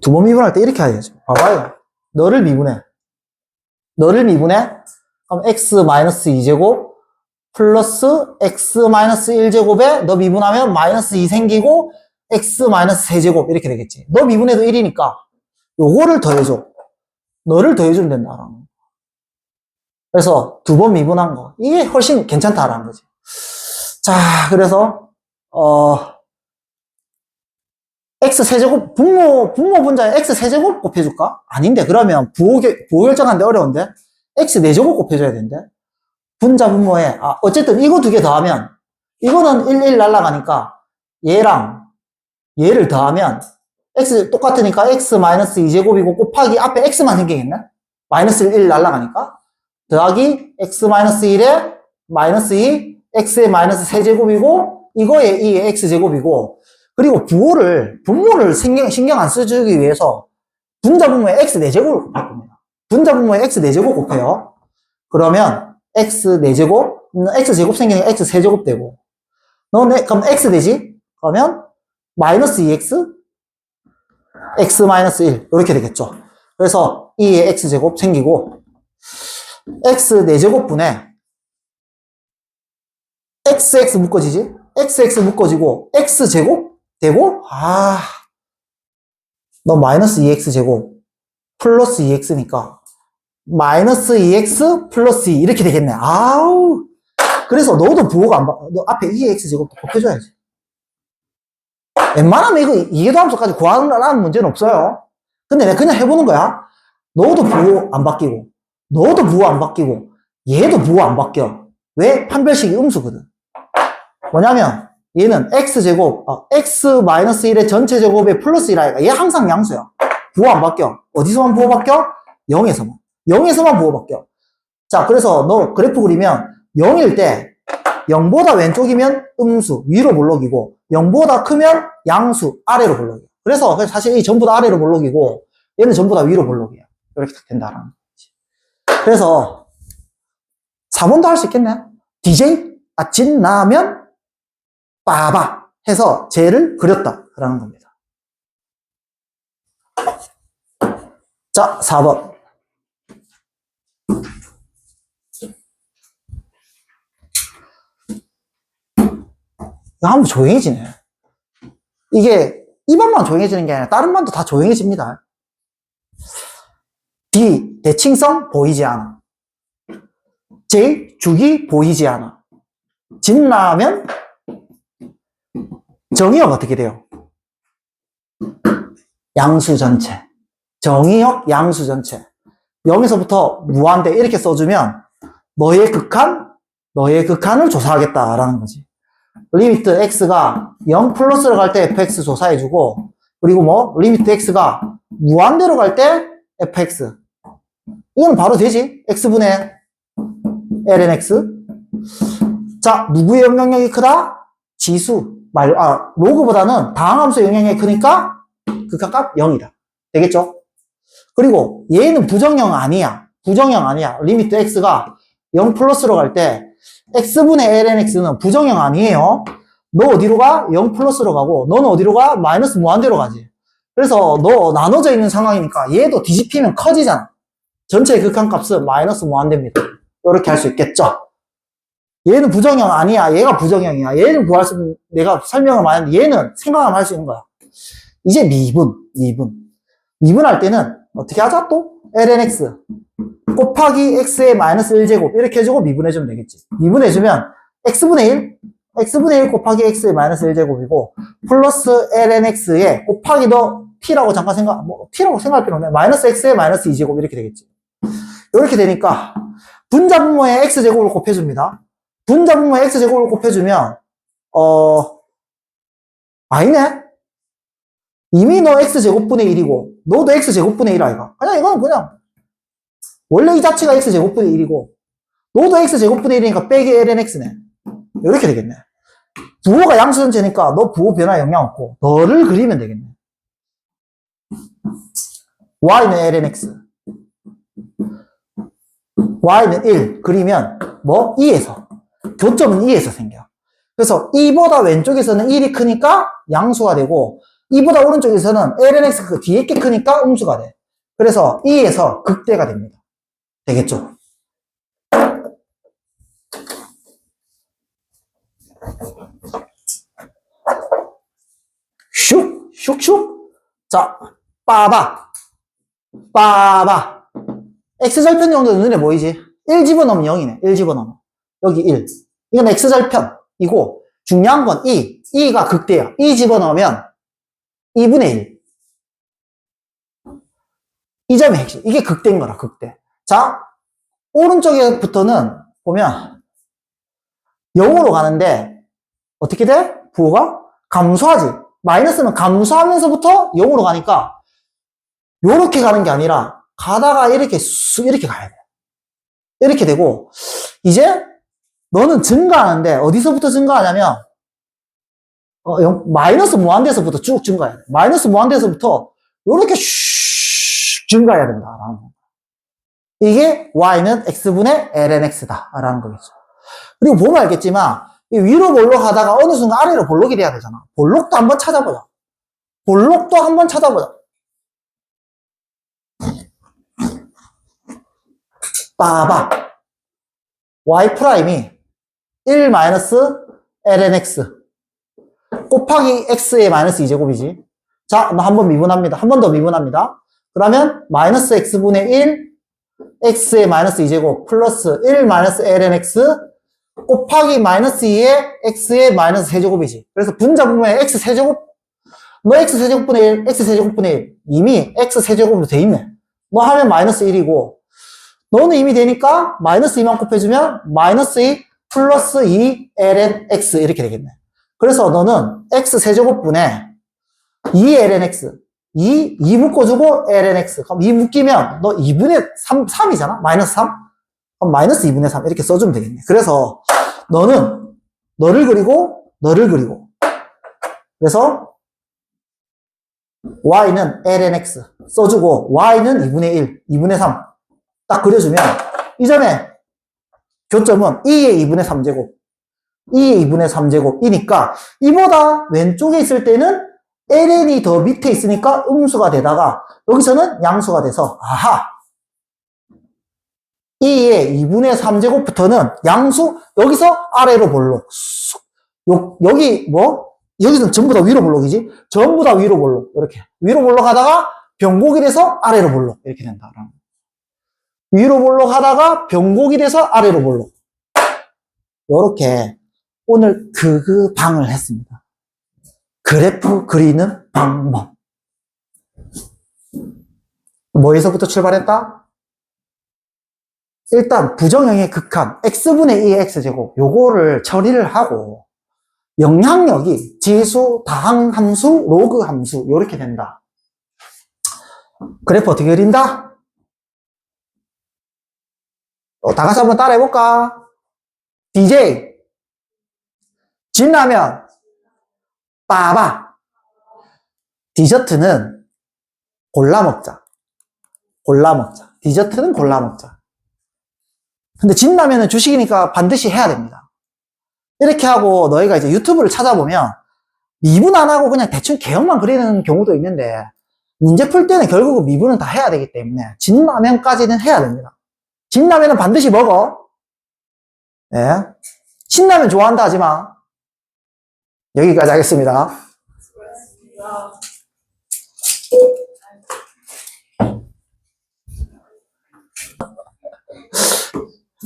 두 번 미분할 때 이렇게 해야지. 봐봐요. 너를 미분해. 그럼 x-2제곱 플러스 x-1제곱에 너 미분하면 마이너스 2 생기고 x-3제곱 이렇게 되겠지. 너 미분해도 1이니까 요거를 더해줘. 너를 더해주면 된다. 그래서 두 번 미분한 거. 이게 훨씬 괜찮다라는 거지. 자, 그래서 x세제곱, 분모 분자에 x세제곱 곱해줄까? 아닌데, 그러면 부호 결정하는데 어려운데? x4제곱 곱해줘야 되는데? 분자 분모에, 어쨌든 이거 두 개 더하면, 이거는 1 날라가니까, 얘랑 얘를 더하면, x 똑같으니까 x-2제곱이고 곱하기 앞에 x만 생기겠네? 마이너스 1 날라가니까? 더하기 x-1에 마이너스 2, x의 마이너스 세제곱이고, 이거에 2의 x제곱이고, 그리고 분모를 신경 안 써주기 위해서 분자분모에 x 4제곱을 곱할 겁니다. 분자분모에 x 4제곱 곱해요. 그러면 x 4제곱, x제곱 생기니까 x 3제곱 되고, 그럼 x 되지? 그러면 마이너스 2x, x 마이너스 1 이렇게 되겠죠. 그래서 2의 x제곱 생기고, x 4제곱분에 xx 묶어지지? xx 묶어지고 x제곱 되고, 너 마이너스 2x제곱 플러스 2x니까 마이너스 2x 플러스 2 이렇게 되겠네. 아우. 그래서 너도 부호가 너 앞에 2x제곱도 곱해줘야지. 웬만하면 이거 이해도함수까지 구하라는 문제는 없어요. 근데 내가 그냥 해보는 거야. 너도 부호 안 바뀌고, 너도 부호 안 바뀌고, 얘도 부호 안 바뀌어. 왜? 판별식이 음수거든. 뭐냐면 얘는 x제곱, x-1의 전체 제곱에 플러스 1이니까 얘 항상 양수야. 부호 안 바뀌어. 어디서만 부호 바뀌어? 0에서만. 0에서만 부호 바뀌어. 자, 그래서 너 그래프 그리면 0일 때 0보다 왼쪽이면 음수, 위로 볼록이고 0보다 크면 양수, 아래로 볼록이야. 그래서 사실 이 전부 다 아래로 볼록이고 얘는 전부 다 위로 볼록이야. 이렇게 딱 된다라는 거지. 그래서 4번도 할 수 있겠네. DJ? 진라면 빠바 해서 쟤를 그렸다라는 겁니다. 자, 4번. 이거 하면 조용해지네. 이게 이 번만 조용해지는 게 아니라 다른 번도 다 조용해집니다. D. 대칭성 보이지 않아. J. 주기 보이지 않아. 진라면 정의역 어떻게 돼요? 양수 전체. 정의역 양수 전체. 0에서부터 무한대 이렇게 써주면 너의 극한을 조사하겠다라는 거지. 리미트 x가 0 플러스로 갈 때 fx 조사해주고, 그리고 리미트 x가 무한대로 갈 때 fx. 이건 바로 되지. x분의 ln x. 자, 누구의 영향력이 크다? 지수. 로그보다는 다항함수의 영향력이 크니까 극한값 0이다. 되겠죠? 그리고 얘는 부정형 아니야. 리미트 x가 0 플러스로 갈 때 x분의 ln x는 부정형 아니에요. 너 어디로 가? 0 플러스로 가고 너는 어디로 가? 마이너스 무한대로 가지. 그래서 너 나눠져 있는 상황이니까 얘도 뒤집히면 커지잖아. 전체 극한값은 마이너스 무한대입니다. 이렇게 할 수 있겠죠? 얘는 부정형 아니야. 얘가 부정형이야. 얘는 구할 수, 내가 설명을 많이 했는데 얘는 생각하면 할 수 있는 거야. 이제 미분할 때는 어떻게 하자 또? ln x 곱하기 x의 마이너스 1제곱 이렇게 해주고 미분해주면 되겠지. 미분해주면 x분의 1 곱하기 x의 마이너스 1제곱이고 플러스 ln x에 곱하기 더 t라고 잠깐 t라고 생각할 필요 없네. 마이너스 x의 마이너스 2제곱 이렇게 되겠지. 이렇게 되니까 분자분모에 x제곱을 곱해줍니다. 분자분모에 x제곱을 곱해주면 아니네. 이미 너 x제곱분의 1이고 너도 x제곱분의 1 아이가. 그냥 이건 그냥 원래 이 자체가 x제곱분의 1이고 너도 x제곱분의 1이니까 빼기 ln x네. 이렇게 되겠네. 부호가 양수 전체니까 너 부호 변화에 영향 없고 너를 그리면 되겠네. y는 ln x, y는 1 그리면 2에서 교점은 2에서 생겨. 그래서 2보다 왼쪽에서는 1이 크니까 양수가 되고 2보다 오른쪽에서는 ln x 그 뒤에 게 크니까 음수가 돼. 그래서 2에서 극대가 됩니다. 되겠죠? 슉. 자, 빠바. x절편 정도는 눈에 보이지? 1 집어넣으면 0이네. 1 집어넣으면. 여기 1. 이건 x절편이고, 중요한 건 2. 2가 극대야. 2 집어넣으면 2분의 1. 이 점이 핵심. 이게 극대인 거라, 극대. 자, 오른쪽에부터는 보면 0으로 가는데 어떻게 돼? 부호가 감소하지. 마이너스는 감소하면서부터 0으로 가니까 요렇게 가는 게 아니라 가다가 이렇게 가야 돼. 이렇게 되고 이제 너는 증가하는데 어디서부터 증가하냐면 마이너스 무한대에서부터 쭉 증가해야 돼. 마이너스 무한대에서부터 이렇게 슉 증가해야 된다라는 거. 이게 y는 x분의 ln x다라는 거겠죠. 그리고 보면 알겠지만 이 위로 볼록하다가 어느 순간 아래로 볼록이 돼야 되잖아. 볼록도 한번 찾아보자. 볼록도 한번 찾아보자. 봐봐. y 프라임이 1 마이너스 ln x 곱하기 x의 마이너스 2제곱이지. 자, 한 번 미분합니다. 한 번 더 미분합니다. 그러면 마이너스 x분의 1 x의 마이너스 2제곱 플러스 1 마이너스 ln x 곱하기 마이너스 2의 x의 마이너스 3제곱이지. 그래서 분자분모의 x 세제곱, 너 x 세제곱분의 1, x 세제곱분의 1 이미 x 세제곱으로 돼 있네. 너 하면 마이너스 1이고 너는 이미 되니까 마이너스 2만 곱해주면 마이너스 2 플러스 2 ln x 이렇게 되겠네. 그래서 너는 x 세제곱분의 2 ln x 2 묶어주고 ln x 그럼 2 묶이면 너 2분의 3이잖아. 마이너스 3 그럼 마이너스 2분의 3 이렇게 써주면 되겠네. 그래서 너는 너를 그리고 너를 그리고 그래서 y는 ln x 써주고 y는 2분의 1 2분의 3 딱 그려주면 이전에 교점은 2의 2분의 3제곱 2의 2분의 3제곱이니까 이보다 왼쪽에 있을 때는 ln이 더 밑에 있으니까 음수가 되다가 여기서는 양수가 돼서 아하 2의 2분의 3제곱부터는 양수 여기서 아래로 볼록 여기 여기서는 전부 다 위로 볼록이지 전부 다 위로 볼록 이렇게 위로 볼록 하다가 변곡이 돼서 아래로 볼록 이렇게 된다 위로 볼록 하다가 변곡이 돼서 아래로 볼록 요렇게 오늘 그 방을 했습니다. 그래프 그리는 방법. 뭐에서부터 출발했다? 일단 부정형의 극한 x분의 2의 x제곱 요거를 처리를 하고 영향력이 지수, 다항함수, 로그 함수 요렇게 된다. 그래프 어떻게 그린다? 다 같이 한번 따라 해볼까? DJ 진라면 빠바 디저트는 골라 먹자. 디저트는 골라 먹자. 근데 진라면은 주식이니까 반드시 해야 됩니다. 이렇게 하고 너희가 이제 유튜브를 찾아보면 미분 안 하고 그냥 대충 개형만 그리는 경우도 있는데 문제 풀 때는 결국은 미분은 다 해야 되기 때문에 진라면까지는 해야 됩니다. 진라면은 반드시 먹어. 예. 신라면 좋아한다 하지 마. 여기까지 하겠습니다.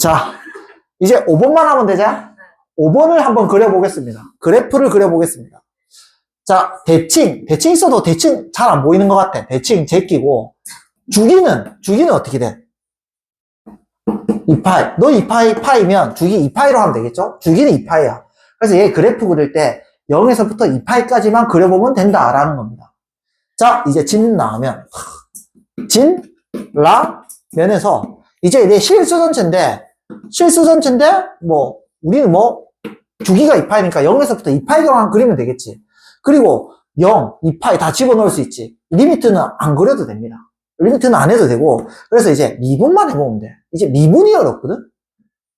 자, 이제 5번만 하면 되자. 5번을 한번 그려보겠습니다. 그래프를 그려보겠습니다. 자, 대칭 있어도 대칭 잘 안 보이는 것 같아. 대칭 제끼고 주기는 어떻게 돼? 2파이. 너 2파이 파이면 주기 2파이로 하면 되겠죠? 주기는 2파이야. 그래서 얘 그래프 그릴 때 0에서부터 2파이까지만 그려보면 된다라는 겁니다. 자, 이제 진 나오면 진라면에서 이제 내 실수전체인데 우리는 주기가 2파이니까 0에서부터 2파이로만 그리면 되겠지. 그리고 0, 2파이 다 집어넣을 수 있지. 리미트는 안 그려도 됩니다. 리미트는 안 해도 되고 그래서 이제 미분만 해보면 돼. 이제 미분이 어렵거든.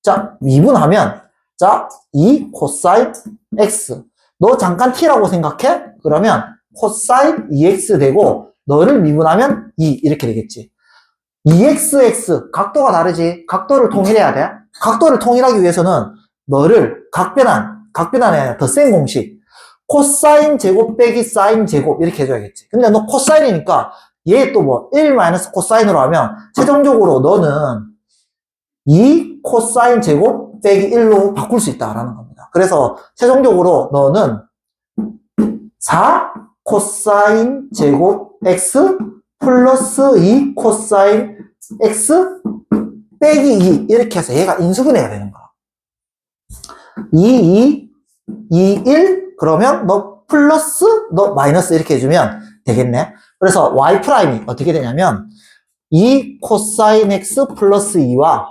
자, 미분하면 자, 2 코사인 x 너 잠깐 t라고 생각해? 그러면 코사인 2x 되고 너를 미분하면 2 이렇게 되겠지. 2xx 각도가 다르지. 각도를 통일해야 돼. 각도를 통일하기 위해서는 너를 각변환이 아니라 더 센 공식 코사인 제곱 빼기 사인 제곱 이렇게 해줘야겠지. 근데 너 코사인이니까 얘 또 1 마이너스 코사인으로 하면 최종적으로 너는 2 코사인 제곱 빼기 1로 바꿀 수 있다라는 겁니다. 그래서 최종적으로 너는 4 코사인 제곱 x 플러스 2 코사인 x 빼기 2 이렇게 해서 얘가 인수분해가 되는 거야. 2, 1 그러면 너 플러스 너 마이너스 이렇게 해주면 되겠네. 그래서 y 프라임이 어떻게 되냐면 2 코사인 x 플러스 2와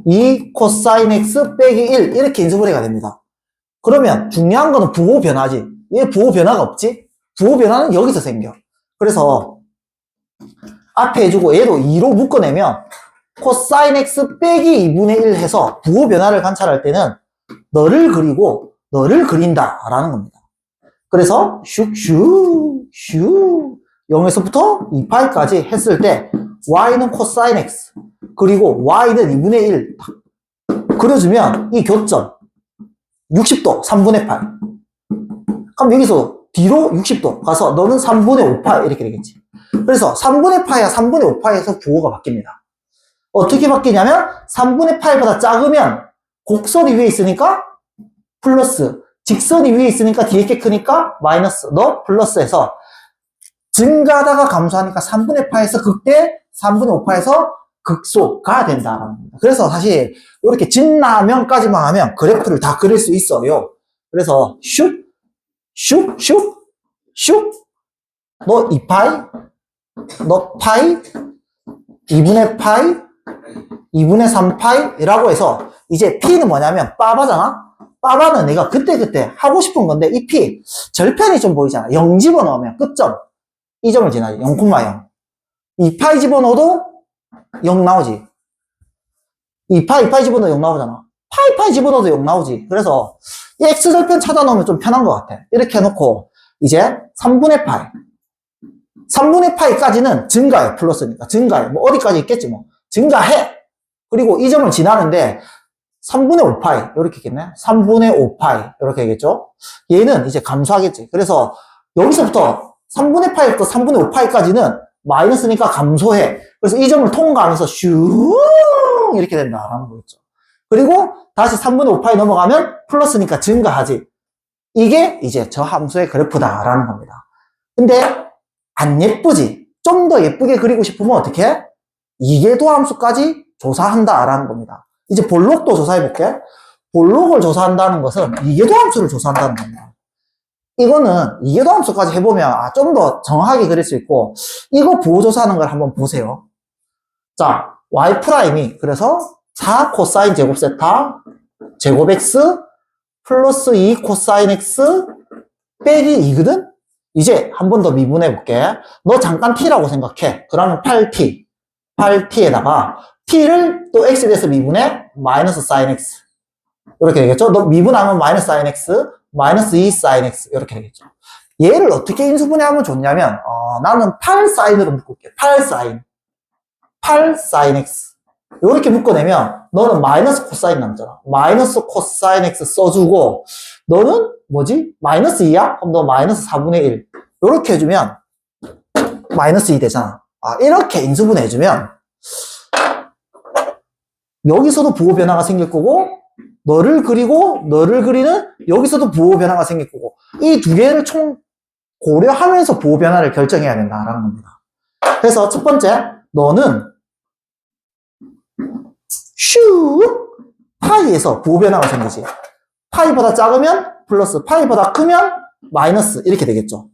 2 코사인 x 빼기 1 이렇게 인수분해가 됩니다. 그러면 중요한 거는 부호 변화지. 왜 부호 변화가 없지? 부호 변화는 여기서 생겨. 그래서 앞에 해주고 얘도 2로 묶어내면 코사인 x 빼기 2분의 1 해서 부호 변화를 관찰할 때는 너를 그리고 너를 그린다 라는 겁니다. 그래서 슉슉슉 0에서부터 2파이까지 했을 때 y는 코사인 x 그리고 y는 2분의 1 그려주면 이 교점 60도 3분의 8 그럼 여기서 뒤로 60도 가서 너는 3분의 5파이 이렇게 되겠지. 그래서 3분의 파이와 3분의 5파이에서 부호가 바뀝니다. 어떻게 바뀌냐면 3분의 파이보다 작으면 곡선이 위에 있으니까 플러스, 직선이 위에 있으니까 뒤에 게 크니까 마이너스, 너 플러스해서 증가하다가 감소하니까 3분의 파에서 극대, 3분의 5파에서 극소가 된다라는 겁니다. 그래서 사실 이렇게 진라면까지만 하면 그래프를 다 그릴 수 있어요. 그래서 슉, 슉, 슉, 슉, 너 2파이, 너 파이, 2분의 파이, 2분의 3파이라고 해서 이제 P는 뭐냐면 빠바잖아? 빠바는 내가 그때그때 하고 싶은 건데 이 P, 절편이 좀 보이잖아. 0 집어넣으면 끝점. 이 점을 지나지. 0,0. 2파이 집어넣어도 0 나오지. 2파이 집어넣어도 0 나오잖아. 파이 집어넣어도 0 나오지. 그래서 이 X절편 찾아놓으면 좀 편한 것 같아. 이렇게 해놓고 이제 3분의 파이. 3분의 파이까지는 증가해. 플러스니까. 증가해. 뭐 어디까지 있겠지 뭐. 증가해. 그리고 이 점을 지나는데 3분의 5파이 이렇게 있겠네. 3분의 5파이 이렇게 되겠죠. 얘는 이제 감소하겠지. 그래서 여기서부터 3분의 파이부터 3분의 5파이까지는 마이너스니까 감소해. 그래서 이 점을 통과하면서 슝 이렇게 된다라는 거겠죠. 그리고 다시 3분의 5파이 넘어가면 플러스니까 증가하지. 이게 이제 저 함수의 그래프다라는 겁니다. 근데 안 예쁘지? 좀 더 예쁘게 그리고 싶으면 어떻게? 이계도 함수까지 조사한다라는 겁니다. 이제 볼록도 조사해볼게. 볼록을 조사한다는 것은 이계도 함수를 조사한다는 겁니다. 이거는 이계도 함수까지 해보면 좀 더 정확하게 그릴 수 있고 이거 부호 조사하는 걸 한번 보세요. 자, y' 그래서 4 코사인 제곱 세타 제곱 x 플러스 2 코사인 x 빼기 2거든? 이제 한 번 더 미분해 볼게. 너 잠깐 t라고 생각해. 그러면 8t. 8t에다가 t를 또 x에 대해서 미분해 마이너스 sin x. 이렇게 되겠죠? 너 미분하면 마이너스 sin x, 마이너스 2 sin x. 이렇게 되겠죠. 얘를 어떻게 인수분해하면 좋냐면, 나는 8 sin으로 묶을게. 8 sin. 8 sin x. 이렇게 묶어내면 너는 마이너스 코사인 남잖아. 마이너스 코사인 x 써주고 너는 뭐지? 마이너스 2야? 그럼 너 마이너스 4분의 1. 이렇게 해주면 마이너스 2 되잖아. 이렇게 인수분해 해주면 여기서도 부호 변화가 생길 거고 너를 그리고 너를 그리는 여기서도 부호 변화가 생길 거고 이 두 개를 총 고려하면서 부호 변화를 결정해야 된다라는 겁니다. 그래서 첫 번째 너는 슉 파이에서 부호 변화가 생기지. 파이보다 작으면 플러스, 파이보다 크면 마이너스 이렇게 되겠죠.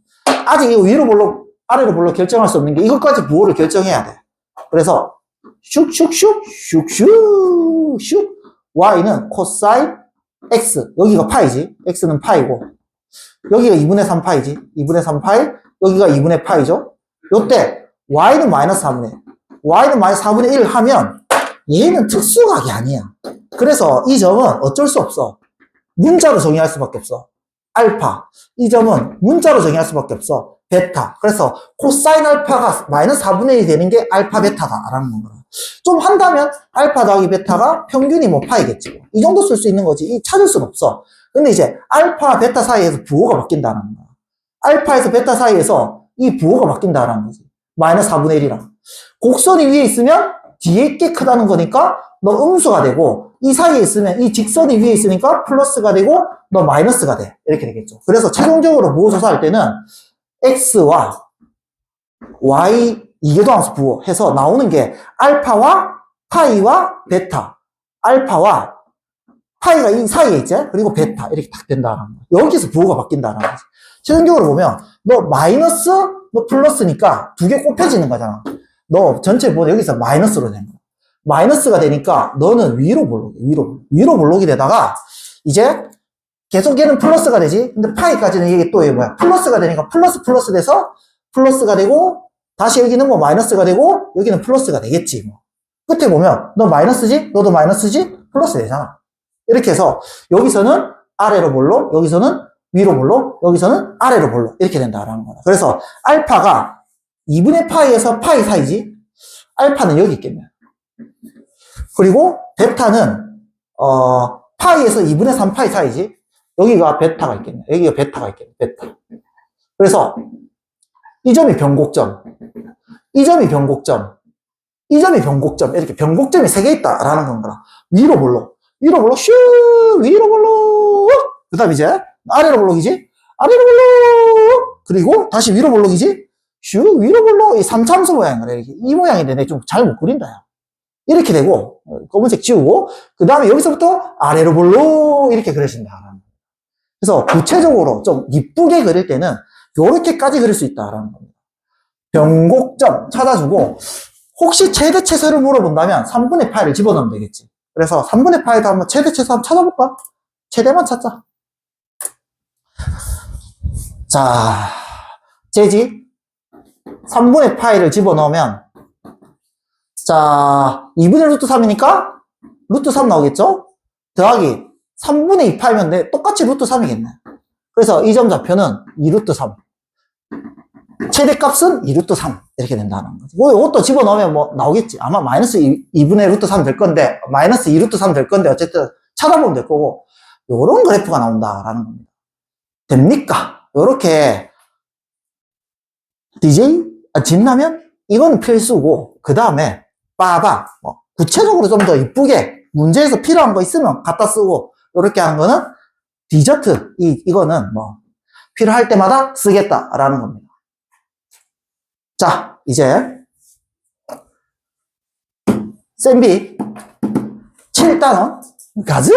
아직 이거 위로 볼록 아래로 볼록 결정할 수 없는 게 이것까지 부호를 결정해야 돼. 그래서 슉슉슉 슉슉슉 y는 코사인 x 여기가 파이지. x는 파이고 여기가 2분의 3파이지. 2분의 3파이 여기가 2분의 파이죠. 요때 y는 마이너스 4분의 1 y는 마이너스 4분의 1 하면 얘는 특수각이 아니야. 그래서 이 점은 어쩔 수 없어. 문자로 정의할 수밖에 없어. 알파. 이 점은 문자로 정의할 수밖에 없어. 베타. 그래서 코사인 알파가 마이너스 4분의 1이 되는 게 알파 베타다라는 거야. 좀 한다면 알파 더하기 베타가 평균이 뭐 파이겠지. 이 정도 쓸 수 있는 거지. 찾을 수는 없어. 근데 이제 알파 베타 사이에서 부호가 바뀐다는 거야. 알파에서 베타 사이에서 이 부호가 바뀐다라는 거지. 마이너스 4분의 1이랑. 곡선이 위에 있으면 뒤에 게 크다는 거니까 너 음수가 되고 이 사이에 있으면 이 직선이 위에 있으니까 플러스가 되고 너 마이너스가 돼. 이렇게 되겠죠. 그래서 최종적으로 부호 조사할 때는 x와 y 이계도함수 부호 해서 나오는 게 알파와 파이와 베타. 알파와 파이가 이 사이에 있지? 그리고 베타. 이렇게 딱 된다라는 거야. 여기서 부호가 바뀐다라는 거지. 최종적으로 보면 너 마이너스, 너 플러스니까 두 개 곱해지는 거잖아. 너 전체 보면 여기서 마이너스로 된 거야. 마이너스가 되니까 너는 위로 볼록이 되다가 이제 계속 얘는 플러스가 되지. 근데 파이까지는 이게 또 뭐야? 플러스가 되니까 플러스 돼서 플러스가 되고, 다시 여기는 뭐 마이너스가 되고, 여기는 플러스가 되겠지. 뭐. 끝에 보면, 너 마이너스지? 너도 마이너스지? 플러스 되잖아. 이렇게 해서, 여기서는 아래로 볼로, 여기서는 위로 볼로, 여기서는 아래로 볼로. 이렇게 된다라는 거야. 그래서, 알파가 2분의 파이에서 파이 사이지? 알파는 여기 있겠네. 그리고, 베타는, 파이에서 2분의 3 파이 사이지? 여기가 베타가 있겠네. 여기가 베타가 있겠네. 베타. 그래서 이 점이 변곡점, 이 점이 변곡점, 이 점이 변곡점. 이렇게 변곡점이 3개 있다라는 건가. 위로 볼록, 위로 볼록, 슈, 위로 볼록. 그 다음 이제 아래로 볼록이지? 아래로 볼록. 그리고 다시 위로 볼록이지? 슈, 위로 볼록. 이 3참수 모양이야. 이렇게. 이 모양인데 내가 좀 잘 못 그린다. 야. 이렇게 되고 검은색 지우고 그 다음에 여기서부터 아래로 볼록 이렇게 그려진다. 그래서 구체적으로 좀 이쁘게 그릴 때는 이렇게까지 그릴 수 있다라는 겁니다. 변곡점 찾아주고 혹시 최대최소를 물어본다면 3분의 파이를 집어넣으면 되겠지. 그래서 3분의 파이도 한번 최대최소 한번 찾아볼까? 최대만 찾자. 자, 재지 3분의 파이를 집어넣으면 자 2분의 루트 3이니까 루트 3 나오겠죠? 더하기 3분의 2 파이면 똑같이 루트 3이겠네. 그래서 이 점 좌표는 2루트 3. 최대값은 2루트 3. 이렇게 된다는 거지. 뭐 이것도 집어넣으면 뭐 나오겠지. 아마 마이너스 2분의 루트 3 될 건데, 마이너스 2루트 3 될 건데, 어쨌든 찾아보면 될 거고, 요런 그래프가 나온다라는 겁니다. 됩니까? 요렇게, 진라면? 이건 필수고, 그 다음에, 뭐, 구체적으로 좀 더 이쁘게, 문제에서 필요한 거 있으면 갖다 쓰고, 요렇게 하는 거는 디저트. 이거는 뭐 필요할 때마다 쓰겠다라는 겁니다. 자, 이제 쌤비 7단원 가자.